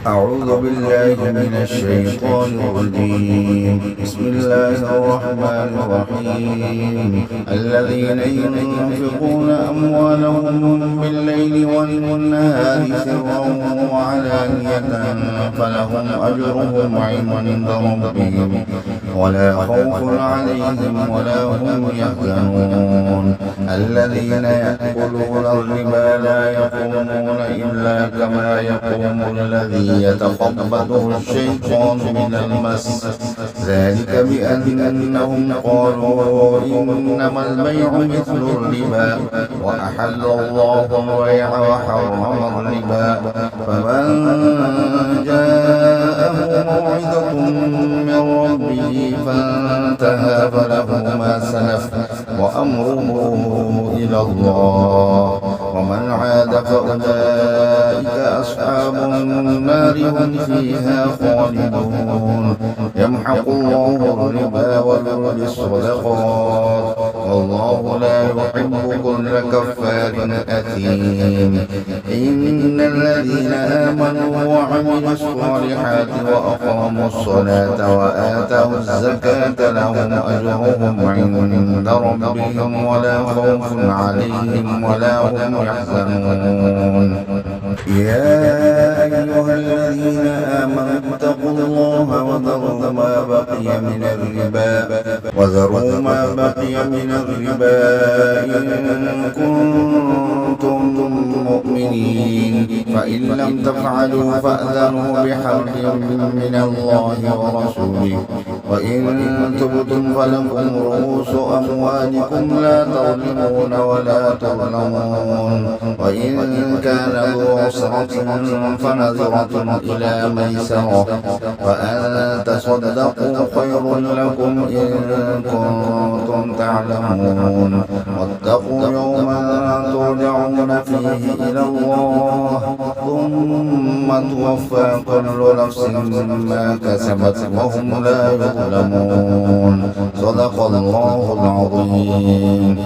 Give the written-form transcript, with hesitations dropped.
أعوذ بالله من الشيطان الرجيم. بسم الله الرحمن الرحيم. الذين ينفقون أموالهم بالليل والنهار سرا وعلانية فلهم أجرهم عند ربهم ولا خوف عليهم ولا هم يحزنون. الذين يأكلون الربا لا يقومون إلا كما يقوم الذي يتخبطه الشيطان من المس، ذلك بأنهم قالوا إنما البيع مثل الربا وأحل الله البيع وحرم الربا. فمن جاءه موعظة من ربه فانتهى فله ما سلف وأمره إلى الله، ومن عاد فأولئك أصحاب النار هم فيها خالدون. يمحق الله الربا ويربي الصدقات والله لا يحب كل كفار أثيم. إن الذين آمنوا وعملوا الصالحات وأقاموا الصلاة وآتوا الزكاة لهم أجرهم عند ربهم ولا خوف عليهم ولا هم يحزنون. يا أيها الذين آمنوا اتقوا الله وذروا ما بقي من الربا إن كنتم مؤمنين، فإن لم تفعلوا فأذنوا بحرب من الله ورسوله، وإن تبتم فلكم رؤوس أموالكم لا تظلمون ولا تظلمون، وإن كان ذو عسرة فنظرة إلى ميسرة، وأن تصدقوا خير لكم إن كنتم تعلمون. واتقوا يوما ترجعون فيه إلى الله ثم توفى كل نفس ما كسبت وهم لا يظلمون. صدق الله العظيم.